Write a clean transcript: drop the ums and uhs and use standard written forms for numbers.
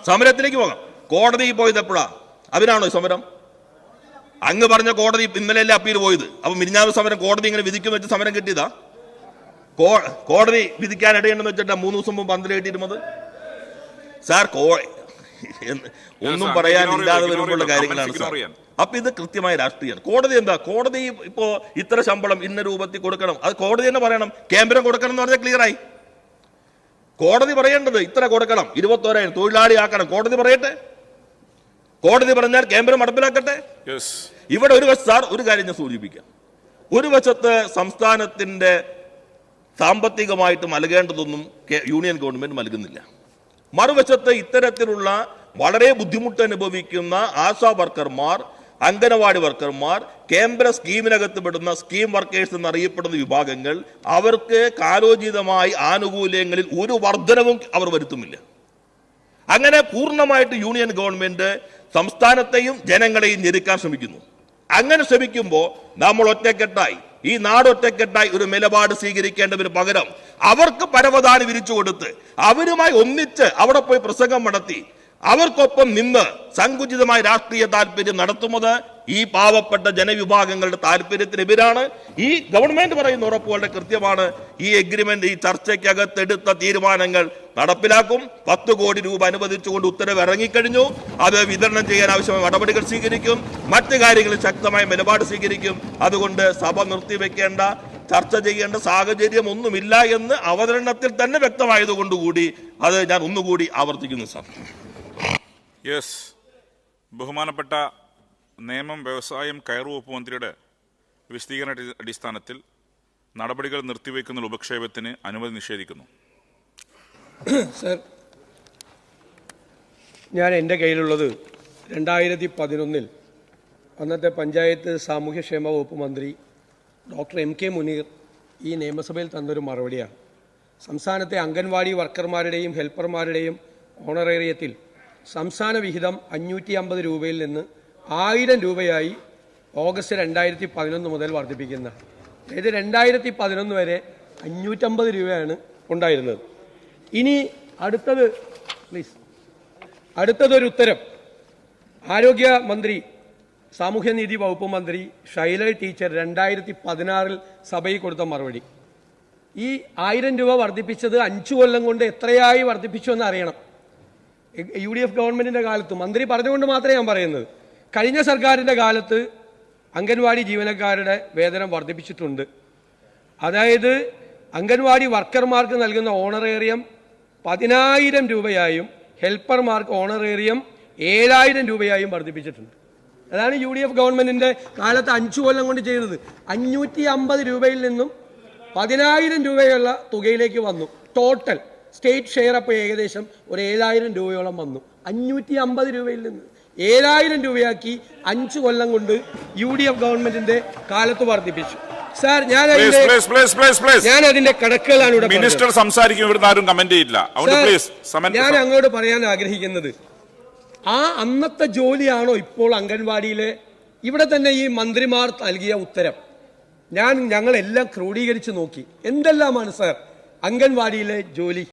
സമരത്തിലേക്ക് പോകാം. കോടതിയിൽ പോയത് എപ്പോഴാ? അതിനാണോ സമരം? അങ്ങ് പറഞ്ഞ കോടതി ഇന്നലെയല്ലേ അപ്പീൽ പോയത്? അപ്പൊ മിനിഞ്ഞാവ് സമരം കോടതി ഇങ്ങനെ വിധിക്കും വെച്ച് സമരം കിട്ടിയതാ? കോടതി വിധിക്കാൻ ഇടയുണ്ടെന്ന് വെച്ചിട്ടാ 3 ദിവസം മുമ്പ് പന്തൽ കെട്ടിയിരുന്നത്? സാർ ഒന്നും പറയാനില്ലാതെ വരുമ്പോഴുള്ള കാര്യങ്ങളാണ് സാർ. അപ്പൊ ഇത് കൃത്യമായ രാഷ്ട്രീയമാണ്. കോടതി എന്താ? കോടതി ഇപ്പോ ഇത്ര ശമ്പളം ഇന്ന രൂപത്തിൽ കൊടുക്കണം, അത് കോടതി തന്നെ പറയണം. കേന്ദ്രം കൊടുക്കണം എന്ന് പറഞ്ഞാൽ ക്ലിയറായി. കോടതി പറയേണ്ടത് ഇത്ര കൊടുക്കണം, 21,000 തൊഴിലാളിയാക്കണം. കോടതി പറയട്ടെ. കോടതി പറഞ്ഞാൽ കേന്ദ്രം നടപ്പിലാക്കട്ടെ. ഇവിടെ ഒരു വശത്ത് സാർ ഒരു കാര്യം ഞാൻ സൂചിപ്പിക്കാം. ഒരു വശത്ത് സംസ്ഥാനത്തിന്റെ സാമ്പത്തികമായിട്ട് നൽകേണ്ടതൊന്നും യൂണിയൻ ഗവൺമെന്റ് നൽകുന്നില്ല. മറുവശത്ത് ഇത്തരത്തിലുള്ള വളരെ ബുദ്ധിമുട്ട് അനുഭവിക്കുന്ന ആശാ വർക്കർമാർ, അംഗനവാടി വർക്കർമാർ, കേന്ദ്ര സ്കീമിനകത്ത് പെടുന്ന സ്കീം വർക്കേഴ്സ് എന്നറിയപ്പെടുന്ന വിഭാഗങ്ങൾ, അവർക്ക് കാലോചിതമായി ആനുകൂല്യങ്ങളിൽ ഒരു വർധനവും അവർ വരുത്തുമില്ല. അങ്ങനെ പൂർണ്ണമായിട്ട് യൂണിയൻ ഗവൺമെന്റ് സംസ്ഥാനത്തെയും ജനങ്ങളെയും ഞെരുക്കാൻ ശ്രമിക്കുന്നു. അങ്ങനെ ശ്രമിക്കുമ്പോൾ നമ്മൾ ഒറ്റക്കെട്ടായി, ഈ നാട് ഒറ്റക്കെട്ടായി ഒരു നിലപാട് സ്വീകരിക്കേണ്ടതിന് പകരം അവർക്ക് പരവതാനി വിരിച്ചു കൊടുത്ത് അവരുമായി ഒന്നിച്ച് അവിടെ പോയി പ്രസംഗം നടത്തി അവർക്കൊപ്പം നിന്ന് സങ്കുചിതമായ രാഷ്ട്രീയ താല്പര്യം നടത്തുന്നത് ഈ പാവപ്പെട്ട ജനവിഭാഗങ്ങളുടെ താല്പര്യത്തിനെതിരാണ്. ഈ ഗവൺമെന്റ് പറയുന്ന ഉറപ്പ് വളരെ കൃത്യമാണ്. ഈ എഗ്രിമെന്റ്, ഈ ചർച്ചയ്ക്കകത്തെടുത്ത തീരുമാനങ്ങൾ നടപ്പിലാക്കും. 10 കോടി രൂപ അനുവദിച്ചുകൊണ്ട് ഉത്തരവ് ഇറങ്ങിക്കഴിഞ്ഞു. അത് വിതരണം ചെയ്യാൻ ആവശ്യമായ നടപടികൾ സ്വീകരിക്കും. മറ്റു കാര്യങ്ങളിൽ ശക്തമായ നിലപാട് സ്വീകരിക്കും. അതുകൊണ്ട് സഭ നിർത്തിവെക്കേണ്ട, ചർച്ച ചെയ്യേണ്ട സാഹചര്യം ഒന്നുമില്ല എന്ന് അവതരണത്തിൽ തന്നെ വ്യക്തമായതുകൊണ്ടുകൂടി അത് ഞാൻ ഒന്നുകൂടി ആവർത്തിക്കുന്നു സാർ. യെസ്, ബഹുമാനപ്പെട്ട നിയമം, വ്യവസായം, കയർ വകുപ്പ് മന്ത്രിയുടെ വിശദീകരണ അടിസ്ഥാനത്തിൽ നടപടികൾ നിർത്തിവെക്കുന്ന ഉപക്ഷേപത്തിന് അനുമതി നിഷേധിക്കുന്നു. സർ, ഞാൻ എൻ്റെ കയ്യിലുള്ളത് 2011 അന്നത്തെ പഞ്ചായത്ത് സാമൂഹ്യക്ഷേമ വകുപ്പ് മന്ത്രി ഡോക്ടർ MK മുനീർ ഈ നിയമസഭയിൽ തന്നൊരു മറുപടിയാണ്. സംസ്ഥാനത്തെ അംഗൻവാടി വർക്കർമാരുടെയും ഹെൽപ്പർമാരുടെയും ഓണറേറിയത്തിൽ സംസ്ഥാന വിഹിതം 550 രൂപയിൽ നിന്ന് 1000 രൂപയായി ഓഗസ്റ്റ് 2011 മുതൽ വർദ്ധിപ്പിക്കുന്ന, അതായത് 2011 വരെ 550 രൂപയാണ് ഉണ്ടായിരുന്നത്. ഇനി അടുത്തതൊരു ഉത്തരം ആരോഗ്യ മന്ത്രി, സാമൂഹ്യനീതി വകുപ്പ് മന്ത്രി ഷൈല ടീച്ചർ 2016 സഭയിൽ കൊടുത്ത മറുപടി. ഈ 1000 രൂപ വർദ്ധിപ്പിച്ചത് 5 കൊല്ലം കൊണ്ട് എത്രയായി വർദ്ധിപ്പിച്ചു എന്ന് അറിയണം. UDF ഗവൺമെന്റിന്റെ കാലത്ത് മന്ത്രി പറഞ്ഞുകൊണ്ട് മാത്രമേ ഞാൻ പറയുന്നത്. കഴിഞ്ഞ സർക്കാരിന്റെ കാലത്ത് അംഗൻവാടി ജീവനക്കാരുടെ വേതനം വർദ്ധിപ്പിച്ചിട്ടുണ്ട്. അതായത് അംഗൻവാടി വർക്കർമാർക്ക് നൽകുന്ന ഓണറേറിയം 10,000 രൂപയായും ഹെൽപ്പർമാർക്ക് ഓണറേറിയം 7,000 രൂപയായും വർദ്ധിപ്പിച്ചിട്ടുണ്ട്. അതാണ് UDF ഗവൺമെന്റിന്റെ കാലത്ത് 5 കൊല്ലം കൊണ്ട് ചെയ്തത്. 550 രൂപയിൽ നിന്നും 10,000 രൂപയുള്ള തുകയിലേക്ക് വന്നു. ടോട്ടൽ സ്റ്റേറ്റ് ഷെയർ അപ്പോൾ ഏകദേശം ഒരു 7,000 രൂപയോളം വന്നു. 550 രൂപയിൽ നിന്ന് 7,000 രൂപയാക്കി 5 കൊല്ലം കൊണ്ട് UDF ഗവൺമെന്റിന്റെ കാലത്ത് വർദ്ധിപ്പിച്ചു. സാർ, ഞാൻ അതിന്റെ കണക്കുകളാണ് ഇവിടെ മിനിസ്റ്റർ സംസാരിക്കും, ഇവിടുന്ന് ആരും കമന്റ് ചെയ്യില്ല. ഞാൻ അങ്ങോട്ട് പറയാൻ ആഗ്രഹിക്കുന്നത്, ആ അന്നത്തെ ജോലിയാണോ ഇപ്പോൾ അംഗൻവാടിയിലെ? ഇവിടെ തന്നെ ഈ മന്ത്രിമാർ നൽകിയ ഉത്തരം ഞങ്ങളെല്ലാം ക്രോഡീകരിച്ച് നോക്കി. എന്തെല്ലാമാണ് സാർ അംഗൻവാടിയിലെ ജോലി?